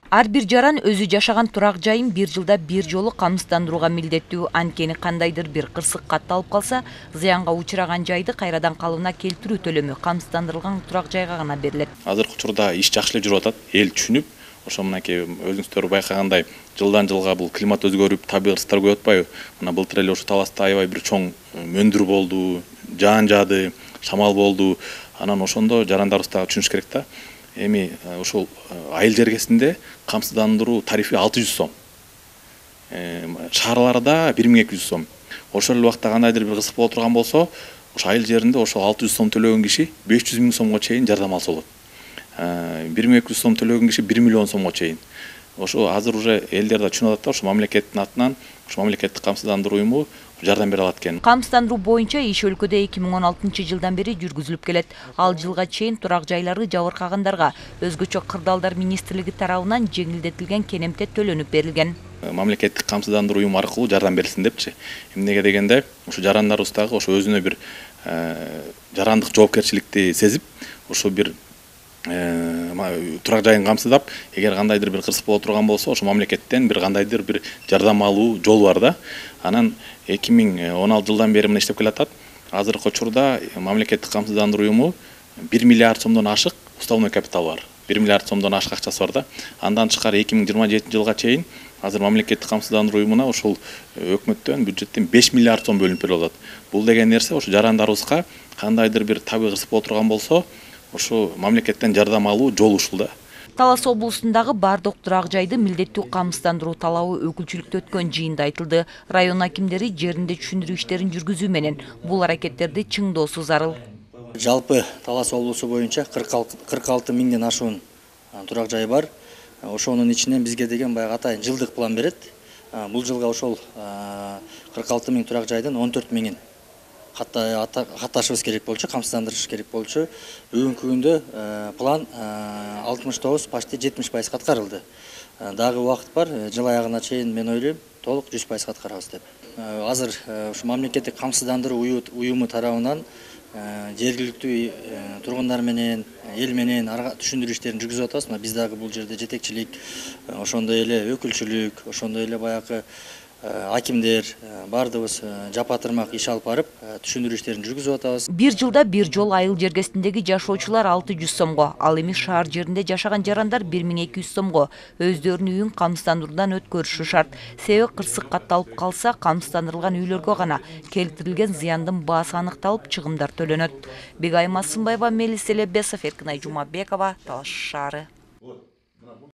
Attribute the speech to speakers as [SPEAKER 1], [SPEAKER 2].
[SPEAKER 1] Ар бир жаран өзү жашаган турак жайын бир жылда бир жолу камсыздандырууга милдеттүү. Анткени кандайдыр бир кырсык катталып калса, зыянга учураган жайды кайрадан калыбына келтирүү төлөмү камсыздандырылган турак жайга гана берилет.
[SPEAKER 2] Азыркы учурда иш жакшы эле жүрүп атат. Эл түшүнүп, ошо мынакей өзүңүздөр байкагандай жылдан жылга бул климат өзгөрүп, табигый ырыстар көп атпайбы? Мына былтыр эле ошо Таласта аябай бир чоң мөндүр болду, жаан жаады, шамал болду. Анан ошондо жарандарыбыз дагы түшүнүш керек да. Эми ошол айыл жергесинде камсыздандыруу тарифи 600 сом. Шаарларда 1200 сом. Ошол эле убакта кандайдыр бир кырсык боло турган болсо, ошо айыл жеринде ошол 600 сом төлөгөн киши 500 миң сомго чейин жардам алса болот. 1200 сом төлөгөн киши 1 миллион сомго чейин. Ошо азыр уже элдер да түшүнүп атат да, ошо мамлекеттин атынан, ошо мамлекеттик камсыздандыруу уюму жардам бере алат экен.
[SPEAKER 1] Камсыздандыруу боюнча иш өлкөдө 2016 жылдан бери жүргүзүлүп келет. Ал жылга чейин турак жайлары жабыркагандарга өзгөчө кырдаалдар министрлиги тарабынан жеңилдетилген кенемте төлөнүп берилген.
[SPEAKER 2] Мамлекеттик камсыздандыруу уюму аркылуу жардам берилсин депчи. Эмнеге дегенде, ошо жарандарыбыз дагы ошо өзүнө бир жарандык жоопкерчиликти сезип, ошо бир турак жайын камсыздап, эгер кандайдыр бир кырсык боло турган болсо, ошо мамлекеттен бир кандайдыр бир жардам алуу жолу бар да. Анан 2016 жылдан бери мына иштеп келатат. Азыркы учурда мамлекеттик камсыздандыруу уюму 1 миллиард сомдон ашык уставной капитал бар. 1 миллиард сомдон ашык акчасы бар да. Андан тышкары 2027 жылга чейин азыр мамлекеттик камсыздандыруу уюмуна ошол өкмөттөн, бюджеттен 5 миллиард сом бөлүнүп берилип атат. Бул деген нерсе ошо жарандарыбызга кандайдыр бир табигый кырсык боло турган болсо, ошо мамлекеттен жардам алуу жолу ушул да.
[SPEAKER 1] Талас облусундагы бардык турак жайды милдеттүү камсыздандыруу талабы өкүлчүлүктө өткөн жыйында айтылды. Район акимдери жеринде түшүндүрүү иштерин жүргүзүү менен бул аракеттерди чыңдоосу зарыл.
[SPEAKER 3] Жалпы Талас облусу боюнча 46 миңден ашуун турак жай бар. Ошонун ичинен бизге деген баягы атайын жылдык план берет. Бул жылга ошол 46 миң турак жайдын 14 миңин катташыбыз керек болчу, камсыздандырыш керек болчу. Бүгүнкү күндө план 69, почти 70% аткарылды. Дагы убакыт бар, жыл аягына чейин мен ойлойм, толук 100% аткарабыз деп. Азыр ушу мамлекеттик камсыздандыруу уюму тарабынан жергиликтүү тургундар менен, эл менен түшүндүрүү иштерин жүргүзүп атабыз. Биз дагы бул жерде жетекчилик, ошондой эле өкүлчүлүк, ошондой эле баягы акимдер бардыбыз жапатырмак иш алып барып, түшүндүрүү иштерин жүргүзүп атабыз.
[SPEAKER 1] Бир жылда бир жол айыл жергесиндеги жашоочулар 600 сомго, ал эми шаар жеринде жашаган жарандар 1200 сомго өздөрүнүн үйүн камсыздандыруудан өткөрүшү шарт. Себеби кырсык катталып калса, камсыздандырылган үйлөргө гана келтирилген зыяндын баасы аныкталып, чыгымдар төлөнөт. Бегайым Асымбаева, Мелис Элебесов, Эркинай Жумабекова, Талаш шаары.